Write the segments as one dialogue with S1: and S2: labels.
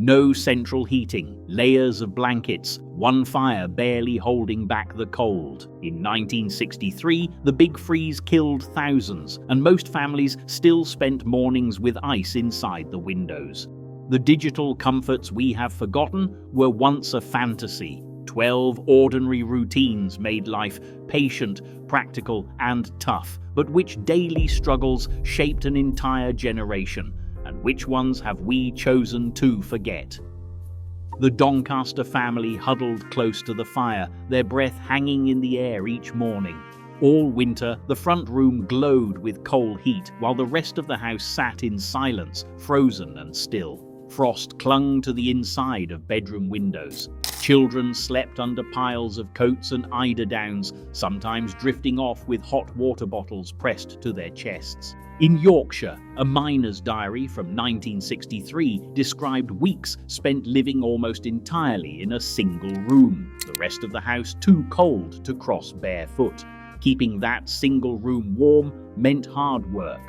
S1: No central heating, layers of blankets, one fire barely holding back the cold. In 1963, the big freeze killed thousands, and most families still spent mornings with ice inside the windows. The digital comforts we have forgotten were once a fantasy. 12 ordinary routines made life patient, practical, and tough, but which daily struggles shaped an entire generation, and which ones have we chosen to forget? The Doncaster family huddled close to the fire, their breath hanging in the air each morning. All winter, the front room glowed with coal heat, while the rest of the house sat in silence, frozen and still. Frost clung to the inside of bedroom windows. Children slept under piles of coats and eiderdowns, sometimes drifting off with hot water bottles pressed to their chests. In Yorkshire, a miner's diary from 1963 described weeks spent living almost entirely in a single room, the rest of the house too cold to cross barefoot. Keeping that single room warm meant hard work.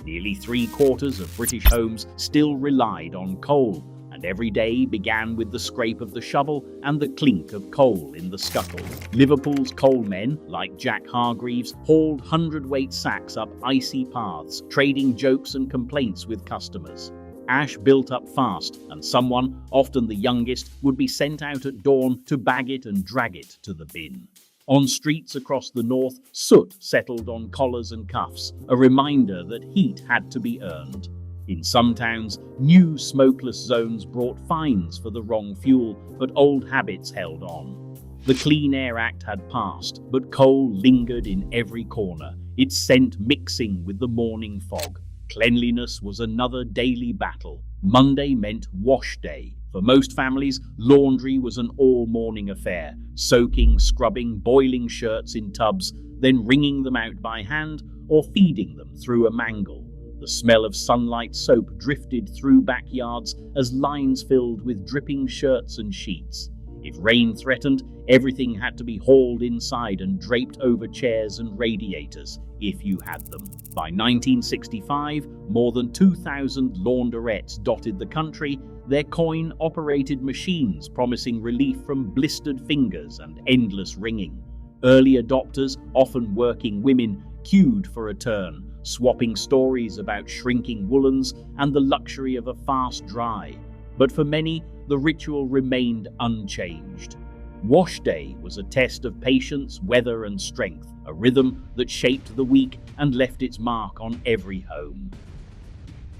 S1: Nearly 3/4 of British homes still relied on coal, and every day began with the scrape of the shovel and the clink of coal in the scuttle. Liverpool's coalmen, like Jack Hargreaves, hauled hundredweight sacks up icy paths, trading jokes and complaints with customers. Ash built up fast, and someone, often the youngest, would be sent out at dawn to bag it and drag it to the bin. On streets across the north, soot settled on collars and cuffs, a reminder that heat had to be earned. In some towns, new smokeless zones brought fines for the wrong fuel, but old habits held on. The Clean Air Act had passed, but coal lingered in every corner, its scent mixing with the morning fog. Cleanliness was another daily battle. Monday meant wash day. For most families, laundry was an all-morning affair, soaking, scrubbing, boiling shirts in tubs, then wringing them out by hand or feeding them through a mangle. The smell of sunlight soap drifted through backyards as lines filled with dripping shirts and sheets. If rain threatened, everything had to be hauled inside and draped over chairs and radiators, if you had them. By 1965, more than 2,000 launderettes dotted the country, their coin-operated machines promising relief from blistered fingers and endless wringing. Early adopters, often working women, queued for a turn, swapping stories about shrinking woolens and the luxury of a fast dry. But for many, the ritual remained unchanged. Wash day was a test of patience, weather, and strength, a rhythm that shaped the week and left its mark on every home.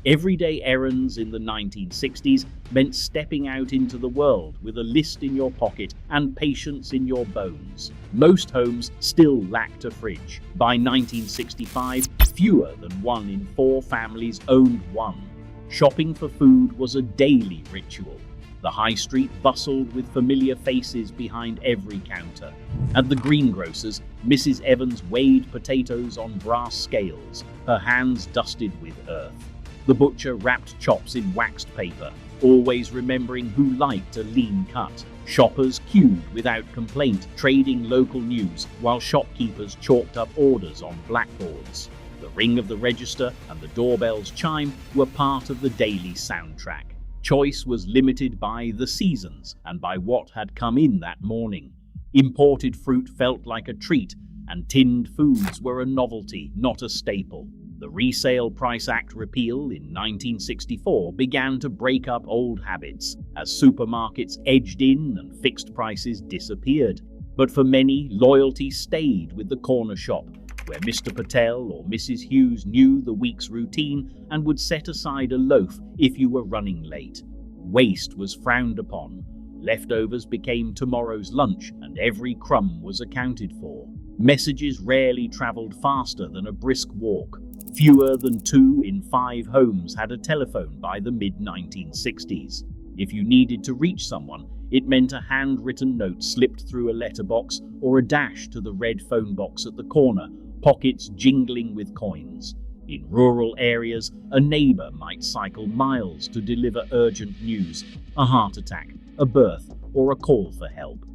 S1: Everyday errands in the 1960s meant stepping out into the world with a list in your pocket and patience in your bones. Most homes still lacked a fridge. By 1965, fewer than 1 in 4 families owned one. Shopping for food was a daily ritual. The high street bustled with familiar faces behind every counter. At the greengrocer's, Mrs. Evans weighed potatoes on brass scales, her hands dusted with earth. The butcher wrapped chops in waxed paper, always remembering who liked a lean cut. Shoppers queued without complaint, trading local news, while shopkeepers chalked up orders on blackboards. The ring of the register and the doorbell's chime were part of the daily soundtrack. Choice was limited by the seasons and by what had come in that morning. Imported fruit felt like a treat, and tinned foods were a novelty, not a staple. The Resale Price Act repeal in 1964 began to break up old habits as supermarkets edged in and fixed prices disappeared. But for many, loyalty stayed with the corner shop, where Mr. Patel or Mrs. Hughes knew the week's routine and would set aside a loaf if you were running late. Waste was frowned upon. Leftovers became tomorrow's lunch, and every crumb was accounted for. Messages rarely traveled faster than a brisk walk. Fewer than 2 in 5 homes had a telephone by the mid-1960s. If you needed to reach someone, it meant a handwritten note slipped through a letterbox or a dash to the red phone box at the corner, pockets jingling with coins. In rural areas, a neighbor might cycle miles to deliver urgent news, a heart attack, a birth, or a call for help.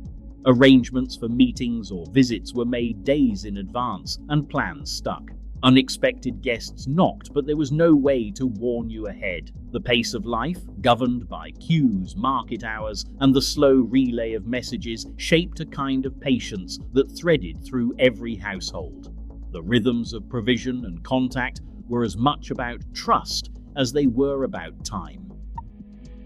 S1: Arrangements for meetings or visits were made days in advance, and plans stuck. Unexpected guests knocked, but there was no way to warn you ahead. The pace of life, governed by queues, market hours, and the slow relay of messages, shaped a kind of patience that threaded through every household. The rhythms of provision and contact were as much about trust as they were about time.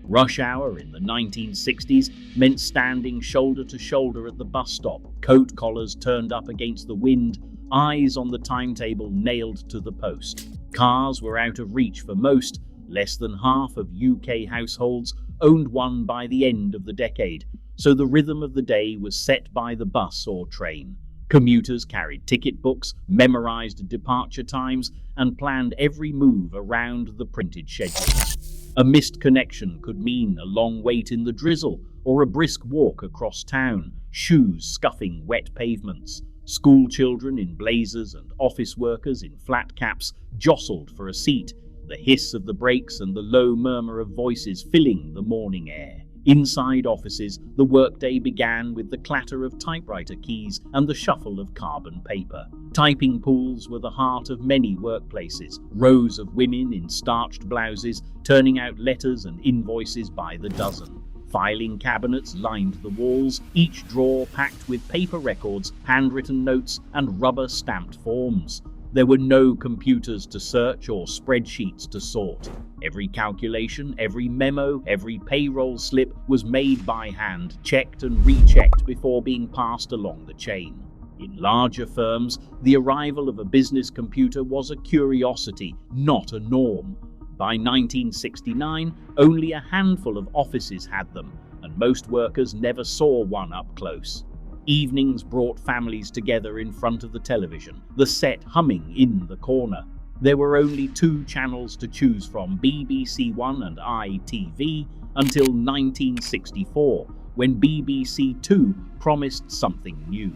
S1: Rush hour in the 1960s meant standing shoulder to shoulder at the bus stop, coat collars turned up against the wind, eyes on the timetable nailed to the post. Cars were out of reach for most. Less than half of UK households owned one by the end of the decade, so the rhythm of the day was set by the bus or train. Commuters carried ticket books, memorized departure times, and planned every move around the printed schedules. A missed connection could mean a long wait in the drizzle or a brisk walk across town, shoes scuffing wet pavements. School children in blazers and office workers in flat caps jostled for a seat, the hiss of the brakes and the low murmur of voices filling the morning air. Inside offices, the workday began with the clatter of typewriter keys and the shuffle of carbon paper. Typing pools were the heart of many workplaces, rows of women in starched blouses turning out letters and invoices by the dozen. Filing cabinets lined the walls, each drawer packed with paper records, handwritten notes, and rubber-stamped forms. There were no computers to search or spreadsheets to sort. Every calculation, every memo, every payroll slip was made by hand, checked and rechecked before being passed along the chain. In larger firms, the arrival of a business computer was a curiosity, not a norm. By 1969, only a handful of offices had them, and most workers never saw one up close. Evenings brought families together in front of the television, the set humming in the corner. There were only 2 channels to choose from, BBC One and ITV, until 1964, when BBC Two promised something new.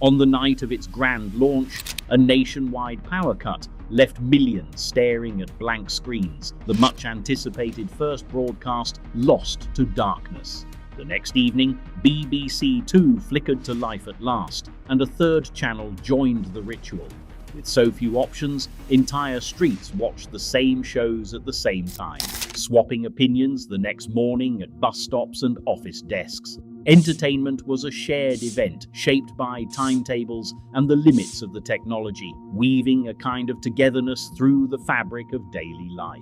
S1: On the night of its grand launch, a nationwide power cut left millions staring at blank screens, the much-anticipated first broadcast lost to darkness. The next evening, BBC Two flickered to life at last, and a third channel joined the ritual. With so few options, entire streets watched the same shows at the same time, swapping opinions the next morning at bus stops and office desks. Entertainment was a shared event, shaped by timetables and the limits of the technology, weaving a kind of togetherness through the fabric of daily life.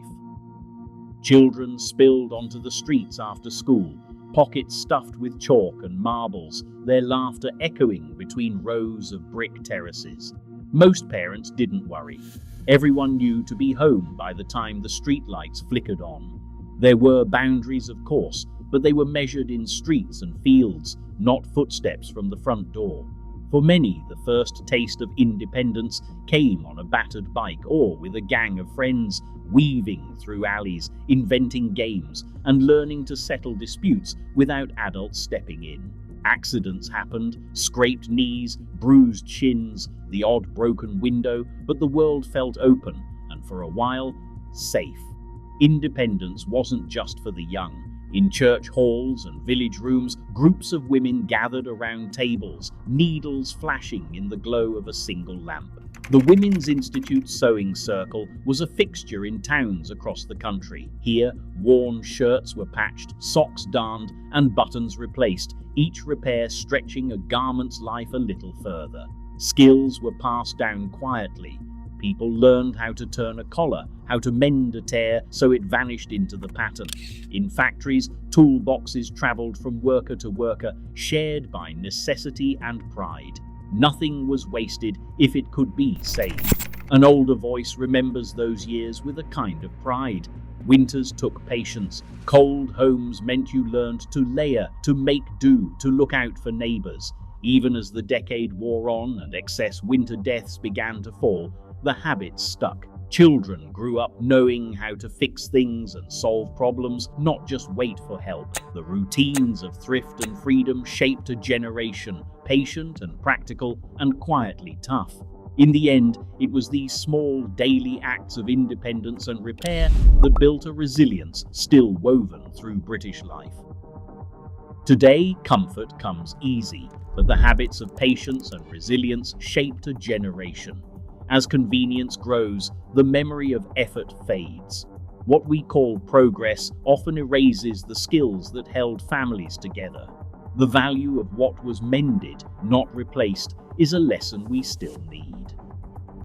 S1: Children spilled onto the streets after school, pockets stuffed with chalk and marbles, their laughter echoing between rows of brick terraces. Most parents didn't worry. Everyone knew to be home by the time the streetlights flickered on. There were boundaries, of course, but they were measured in streets and fields, not footsteps from the front door. For many, the first taste of independence came on a battered bike or with a gang of friends, weaving through alleys, inventing games, and learning to settle disputes without adults stepping in. Accidents happened, scraped knees, bruised shins, the odd broken window, but the world felt open and, for a while, safe. Independence wasn't just for the young. In church halls and village rooms, groups of women gathered around tables, needles flashing in the glow of a single lamp. The Women's Institute Sewing Circle was a fixture in towns across the country. Here, worn shirts were patched, socks darned, and buttons replaced, each repair stretching a garment's life a little further. Skills were passed down quietly. People learned how to turn a collar, how to mend a tear so it vanished into the pattern. In factories, toolboxes travelled from worker to worker, shared by necessity and pride. Nothing was wasted if it could be saved. An older voice remembers those years with a kind of pride. Winters took patience. Cold homes meant you learned to layer, to make do, to look out for neighbours. Even as the decade wore on and excess winter deaths began to fall, the habits stuck. Children grew up knowing how to fix things and solve problems, not just wait for help. The routines of thrift and freedom shaped a generation, patient and practical and quietly tough. In the end, it was these small daily acts of independence and repair that built a resilience still woven through British life. Today, comfort comes easy, but the habits of patience and resilience shaped a generation. As convenience grows, the memory of effort fades. What we call progress often erases the skills that held families together. The value of what was mended, not replaced, is a lesson we still need.